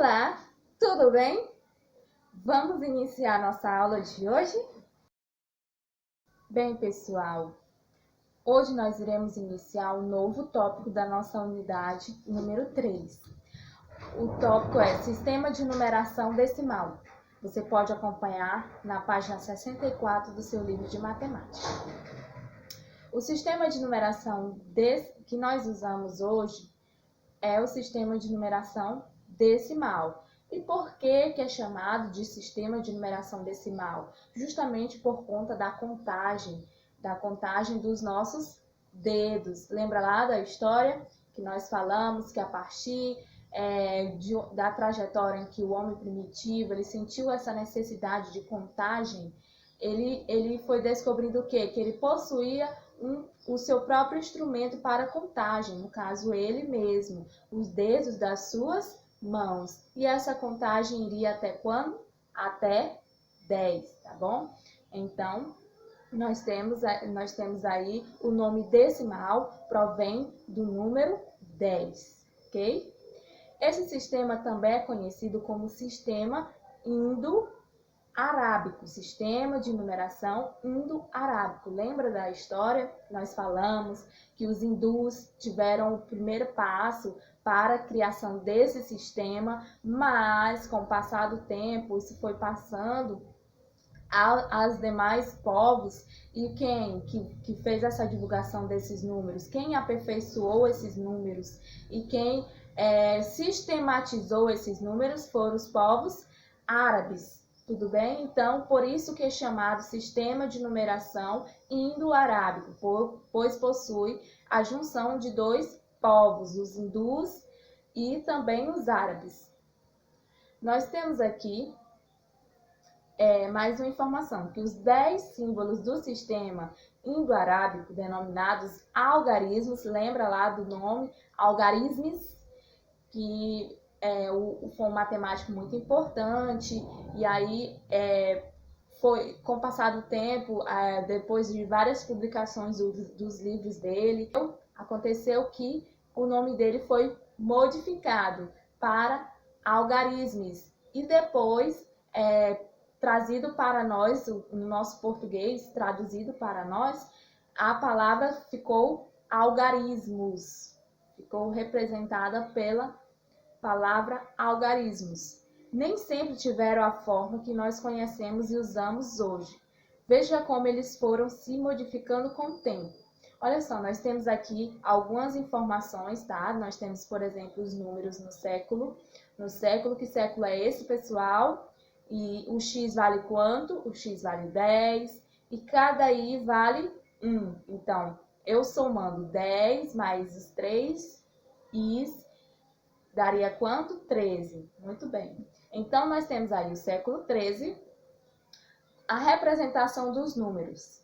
Olá, tudo bem? Vamos iniciar nossa aula de hoje? Bem, pessoal, hoje nós iremos iniciar um novo tópico da nossa unidade número 3. O tópico é Sistema de Numeração Decimal. Você pode acompanhar na página 64 do seu livro de matemática. O sistema de numeração que nós usamos hoje é o sistema de numeração decimal. E por que é chamado de sistema de numeração decimal? Justamente por conta da contagem dos nossos dedos. Lembra lá da história que nós falamos que a partir da trajetória em que o homem primitivo ele sentiu essa necessidade de contagem, ele foi descobrindo o quê? Que ele possuía o seu próprio instrumento para contagem, no caso ele mesmo, os dedos das suas mãos. E essa contagem iria até quando? Até 10, tá bom? Então, nós temos aí o nome decimal, provém do número 10, ok? Esse sistema também é conhecido como sistema indo-arábico, sistema de numeração indo-arábico. Lembra da história? Nós falamos que os hindus tiveram o primeiro passo para a criação desse sistema, mas com o passar do tempo isso foi passando aos demais povos. E quem que fez essa divulgação desses números? Quem aperfeiçoou esses números? E quem sistematizou esses números foram os povos árabes. Tudo bem? Então, por isso que é chamado sistema de numeração indo-arábico, pois possui a junção de dois povos, os hindus e também os árabes. Nós temos aqui mais uma informação, que os 10 símbolos do sistema indo-arábico, denominados algarismos, lembra lá do nome algarismos, que foi um matemático muito importante, e aí foi, com o passar do tempo, depois de várias publicações dos livros dele, aconteceu que o nome dele foi modificado para algarismos, e depois trazido para nós, no nosso português, traduzido para nós, a palavra ficou algarismos, ficou representada pela palavra algarismos. Nem sempre tiveram a forma que nós conhecemos e usamos hoje. Veja como eles foram se modificando com o tempo. Olha só, nós temos aqui algumas informações, tá? Nós temos, por exemplo, os números no século. No século, que século é esse, pessoal? E o X vale quanto? O X vale 10. E cada I vale 1. Então, eu somando 10 mais os 3 I's, daria quanto? 13. Muito bem. Então, nós temos aí o século 13, a representação dos números.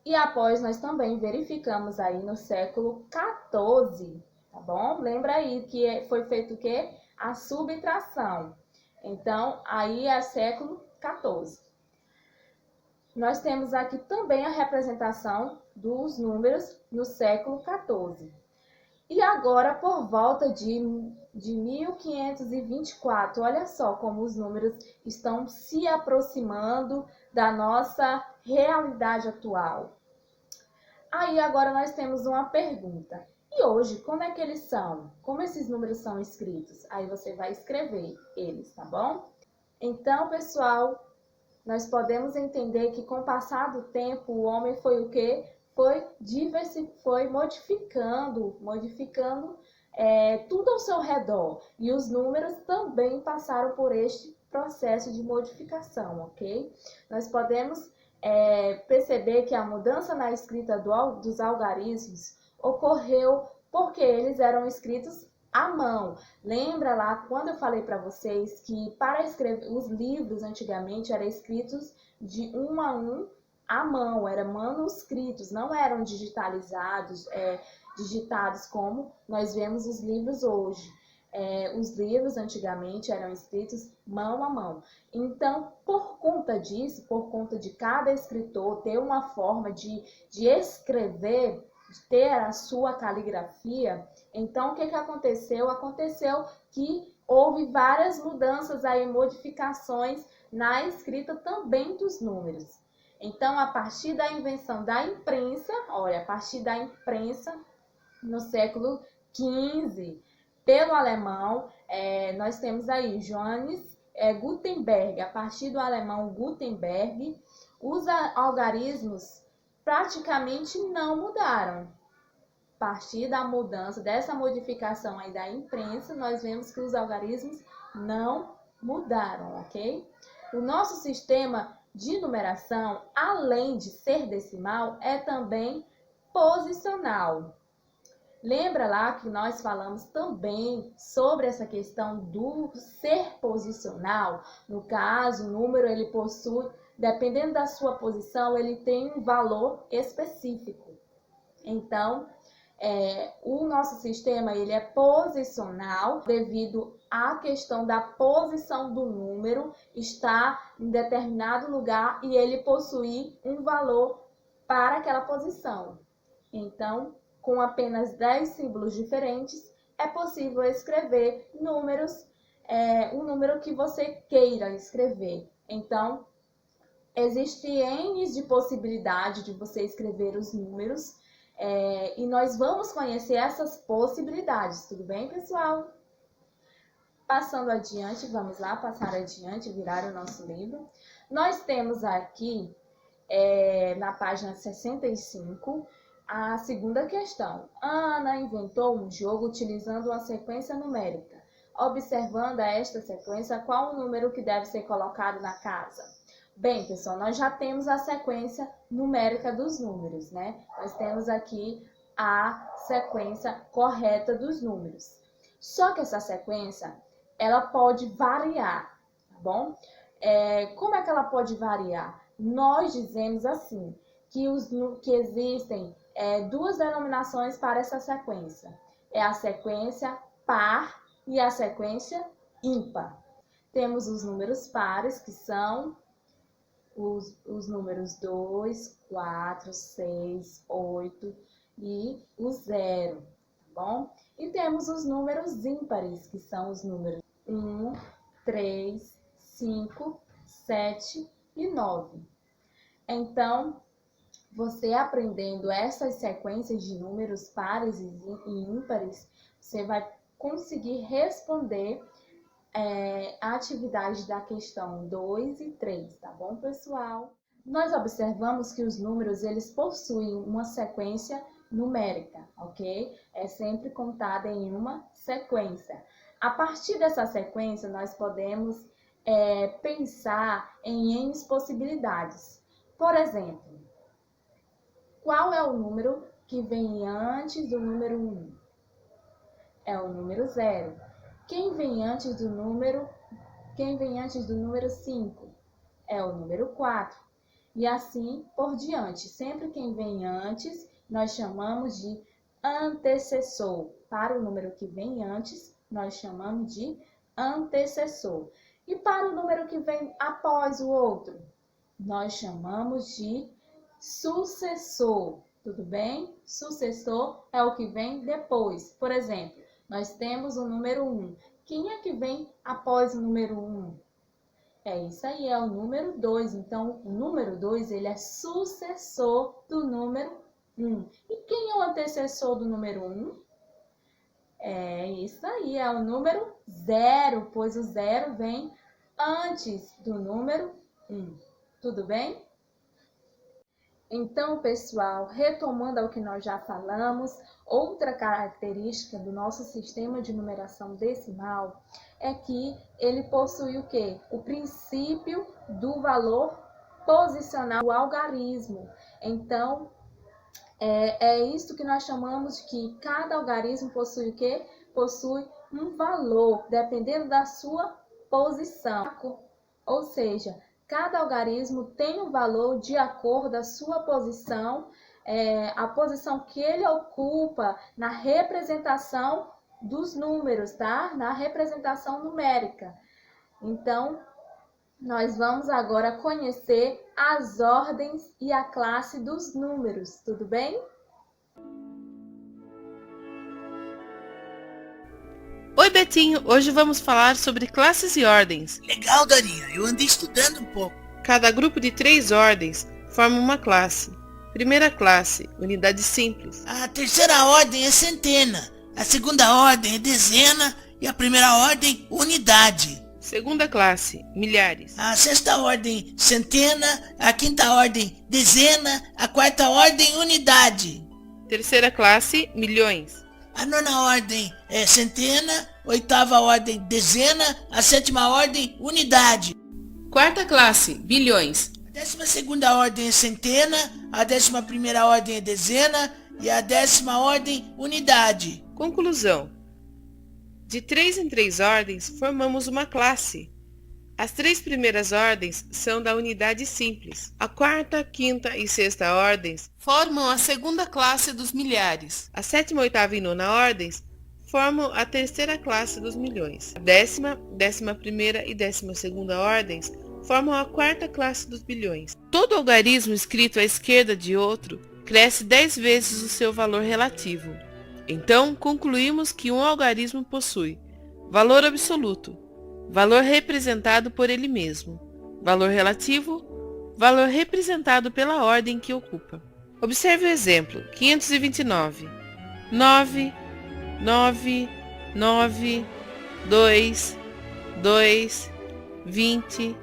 E após, nós também verificamos aí no século 14, tá bom? Lembra aí que foi feito o quê? A subtração. Então, aí é século 14. Nós temos aqui também a representação dos números no século 14. E agora, por volta de 1524, olha só como os números estão se aproximando da nossa realidade atual. Aí agora nós temos uma pergunta. E hoje, como é que eles são? Como esses números são escritos? Aí você vai escrever eles, tá bom? Então, pessoal, nós podemos entender que com o passar do tempo, o homem foi o quê? Foi modificando tudo ao seu redor. E os números também passaram por este processo de modificação, ok? Nós podemos perceber que a mudança na escrita dos algarismos ocorreu porque eles eram escritos à mão. Lembra lá quando eu falei para vocês que para escrever os livros antigamente eram escritos de um a um à mão, eram manuscritos, não eram digitalizados, digitados como nós vemos os livros hoje. Os livros antigamente eram escritos mão a mão. Então, por conta disso, por conta de cada escritor ter uma forma de escrever, de ter a sua caligrafia, então o que aconteceu? Aconteceu que houve várias mudanças aí, modificações na escrita também dos números. Então, a partir da invenção da imprensa, olha, a partir da imprensa no século XV, pelo alemão, nós temos aí Johannes Gutenberg, a partir do alemão Gutenberg, os algarismos praticamente não mudaram. A partir da mudança, dessa modificação aí da imprensa, nós vemos que os algarismos não mudaram, ok? O nosso sistema de numeração, além de ser decimal, é também posicional. Lembra lá que nós falamos também sobre essa questão do ser posicional? No caso, o número ele possui, dependendo da sua posição, ele tem um valor específico. Então, o nosso sistema ele é posicional devido à questão da posição do número estar em determinado lugar e ele possuir um valor para aquela posição. Então, com apenas 10 símbolos diferentes, é possível escrever números, o número que você queira escrever. Então, existem N de possibilidade de você escrever os números, e nós vamos conhecer essas possibilidades, tudo bem, pessoal? Passando adiante, vamos lá, passar adiante, virar o nosso livro. Nós temos aqui, na página 65, a segunda questão. Ana inventou um jogo utilizando uma sequência numérica. Observando esta sequência, qual o número que deve ser colocado na casa? Bem, pessoal, nós já temos a sequência numérica dos números, né? Nós temos aqui a sequência correta dos números. Só que essa sequência, ela pode variar, tá bom? Como é que ela pode variar? Nós dizemos assim, que existem duas denominações para essa sequência. É a sequência par e a sequência ímpar. Temos os números pares, que são os números 2, 4, 6, 8 e o 0, tá bom? E temos os números ímpares, que são os números 1, 3, 5, 7 e 9. Então, você aprendendo essas sequências de números pares e ímpares, você vai conseguir responder a atividade da questão 2 e 3, tá bom, pessoal? Nós observamos que os números, eles possuem uma sequência numérica, ok? É sempre contada em uma sequência. A partir dessa sequência, nós podemos pensar em N possibilidades. Por exemplo, qual é o número que vem antes do número 1? É o número 0. Quem vem antes do número 5? É o número 4. E assim por diante. Sempre quem vem antes, nós chamamos de antecessor. Para o número que vem antes, nós chamamos de antecessor. E para o número que vem após o outro, nós chamamos de sucessor. Tudo bem? Sucessor é o que vem depois. Por exemplo, nós temos o número 1. Quem é que vem após o número 1? É isso aí, é o número 2. Então, o número 2 ele é sucessor do número 1. E quem é o antecessor do número 1? É isso aí, é o número 0, pois o 0 vem antes do número 1. Tudo bem? Então, pessoal, retomando ao que nós já falamos, outra característica do nosso sistema de numeração decimal é que ele possui o quê? O princípio do valor posicional do algarismo. Então, é isso que nós chamamos de que cada algarismo possui o quê? Possui um valor, dependendo da sua posição. Ou seja, cada algarismo tem um valor de acordo com a sua posição, a posição que ele ocupa na representação dos números, tá? Na representação numérica. Então, nós vamos agora conhecer as ordens e a classe dos números, tudo bem? Oi, Betinho, hoje vamos falar sobre classes e ordens. Legal, Dorinha, eu andei estudando um pouco. Cada grupo de 3 ordens forma uma classe. Primeira classe, unidade simples. A terceira ordem é centena, a segunda ordem é dezena e a primeira ordem, unidade. Segunda classe, milhares. A sexta ordem, centena, a quinta ordem, dezena, a quarta ordem, unidade. Terceira classe, milhões. A nona ordem é centena, oitava ordem, dezena, a sétima ordem, unidade. Quarta classe, bilhões. A 12ª ordem é centena, a 11ª ordem é dezena e a 10ª ordem, unidade. Conclusão. De 3 em 3 ordens, formamos uma classe. As 3 primeiras ordens são da unidade simples. A quarta, quinta e sexta ordens formam a segunda classe dos milhares. A sétima, oitava e nona ordens formam a terceira classe dos milhões. A décima, 11ª e 12ª ordens formam a quarta classe dos bilhões. Todo algarismo escrito à esquerda de outro cresce 10 vezes o seu valor relativo. Então, concluímos que um algarismo possui valor absoluto, valor representado por ele mesmo, valor relativo, valor representado pela ordem que ocupa. Observe o exemplo, 529. 9, 9, 9, 2, 2, 20,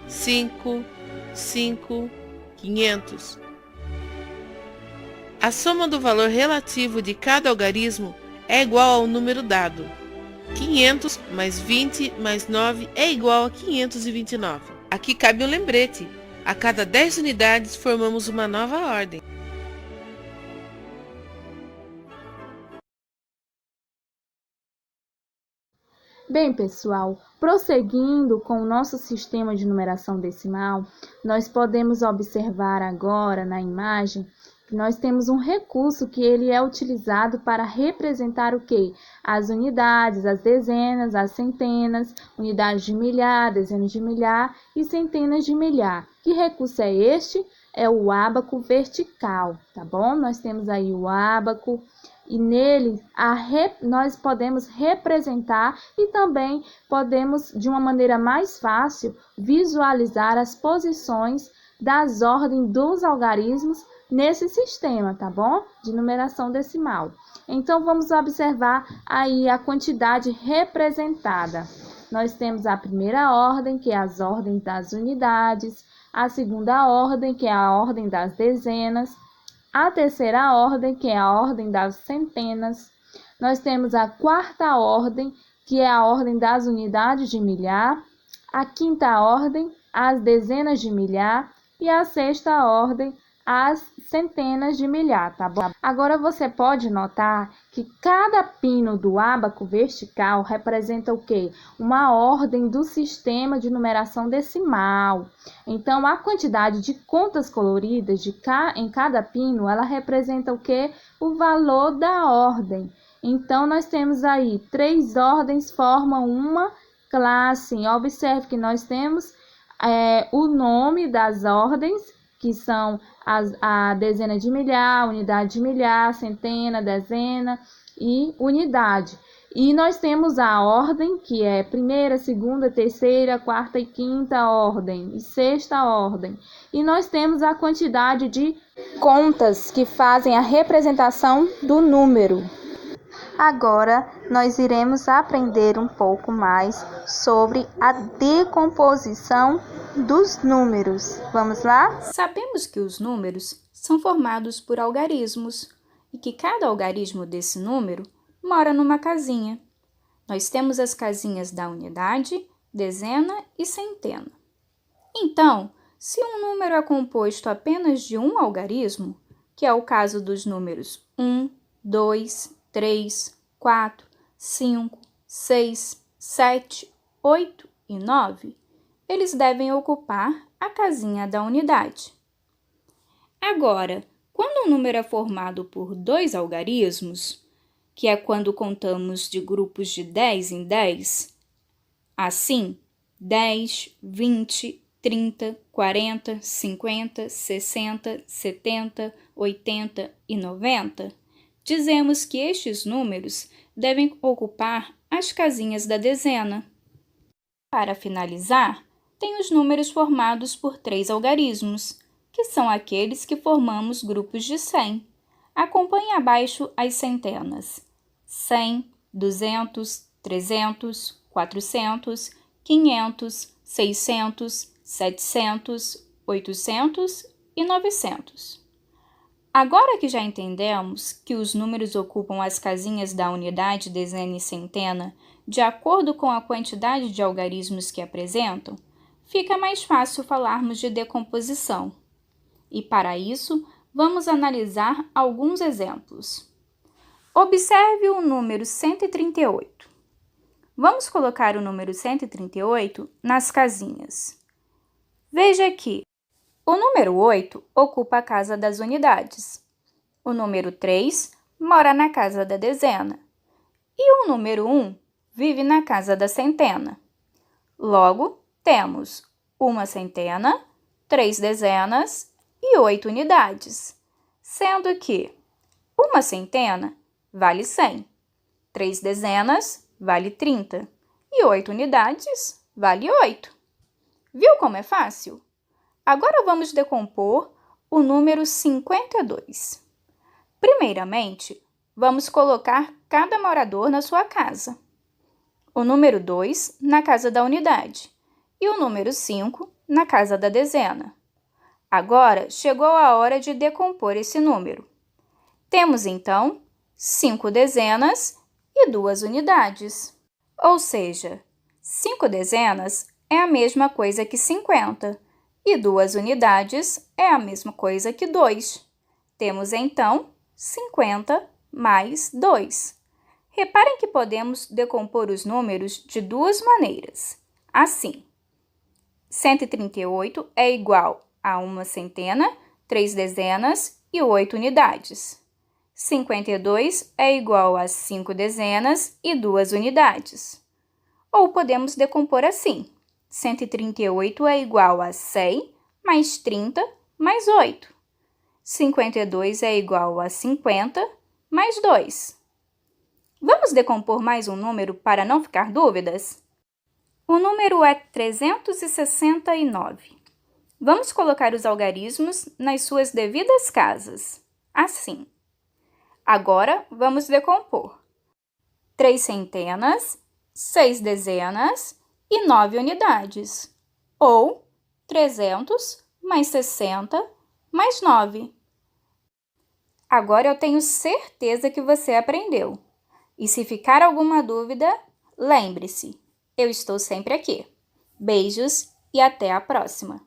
5, 5, 500. A soma do valor relativo de cada algarismo é igual ao número dado. 500 mais 20 mais 9 é igual a 529. Aqui cabe um lembrete. A cada 10 unidades formamos uma nova ordem. Bem, pessoal, prosseguindo com o nosso sistema de numeração decimal, nós podemos observar agora na imagem que nós temos um recurso que ele é utilizado para representar o quê? As unidades, as dezenas, as centenas, unidades de milhar, dezenas de milhar e centenas de milhar. Que recurso é este? É o ábaco vertical, tá bom? Nós temos aí o ábaco e nele nós podemos representar e também podemos, de uma maneira mais fácil, visualizar as posições das ordens dos algarismos nesse sistema, tá bom? De numeração decimal. Então, vamos observar aí a quantidade representada. Nós temos a primeira ordem, que é as ordens das unidades, a segunda ordem, que é a ordem das dezenas, a terceira ordem, que é a ordem das centenas. Nós temos a quarta ordem, que é a ordem das unidades de milhar, a quinta ordem, as dezenas de milhar, e a sexta ordem, as centenas de milhar, tá bom? Agora você pode notar que cada pino do ábaco vertical representa o quê? Uma ordem do sistema de numeração decimal. Então, a quantidade de contas coloridas em cada pino, ela representa o quê? O valor da ordem. Então, nós temos aí 3 ordens formam uma classe. Observe que nós temos o nome das ordens, que são a dezena de milhar, unidade de milhar, centena, dezena e unidade. E nós temos a ordem, que é primeira, segunda, terceira, quarta e quinta ordem, e sexta ordem. E nós temos a quantidade de contas que fazem a representação do número. Agora, nós iremos aprender um pouco mais sobre a decomposição dos números. Vamos lá? Sabemos que os números são formados por algarismos e que cada algarismo desse número mora numa casinha. Nós temos as casinhas da unidade, dezena e centena. Então, se um número é composto apenas de um algarismo, que é o caso dos números 1, 2, 3, 4, 5, 6, 7, 8 e 9, eles devem ocupar a casinha da unidade. Agora, quando um número é formado por 2 algarismos, que é quando contamos de grupos de 10 em 10, assim, 10, 20, 30, 40, 50, 60, 70, 80 e 90, dizemos que estes números devem ocupar as casinhas da dezena. Para finalizar, tem os números formados por 3 algarismos, que são aqueles que formamos grupos de 100. Acompanhe abaixo as centenas: 100, 200, 300, 400, 500, 600, 700, 800 e 900. Agora que já entendemos que os números ocupam as casinhas da unidade, dezena e centena de acordo com a quantidade de algarismos que apresentam, fica mais fácil falarmos de decomposição. E para isso, vamos analisar alguns exemplos. Observe o número 138. Vamos colocar o número 138 nas casinhas. Veja que o número 8 ocupa a casa das unidades. O número 3 mora na casa da dezena. E o número 1 vive na casa da centena. Logo, temos uma centena, 3 dezenas e 8 unidades, sendo que uma centena vale 100, 3 dezenas vale 30 e 8 unidades vale 8. Viu como é fácil? Agora vamos decompor o número 52. Primeiramente, vamos colocar cada morador na sua casa. O número 2 na casa da unidade e o número 5 na casa da dezena. Agora chegou a hora de decompor esse número. Temos, então, 5 dezenas e 2 unidades. Ou seja, 5 dezenas é a mesma coisa que 50 e 2 unidades é a mesma coisa que 2. Temos, então, 50 mais 2. Reparem que podemos decompor os números de duas maneiras. Assim, 138 é igual a uma centena, 3 dezenas e 8 unidades. 52 é igual a 5 dezenas e 2 unidades. Ou podemos decompor assim: 138 é igual a 100 mais 30 mais 8. 52 é igual a 50 mais 2. Vamos decompor mais um número para não ficar dúvidas? O número é 369. Vamos colocar os algarismos nas suas devidas casas. Assim. Agora, vamos decompor. 3 centenas, 6 dezenas e 9 unidades. Ou 300 mais 60 mais 9. Agora eu tenho certeza que você aprendeu. E se ficar alguma dúvida, lembre-se, eu estou sempre aqui. Beijos e até a próxima!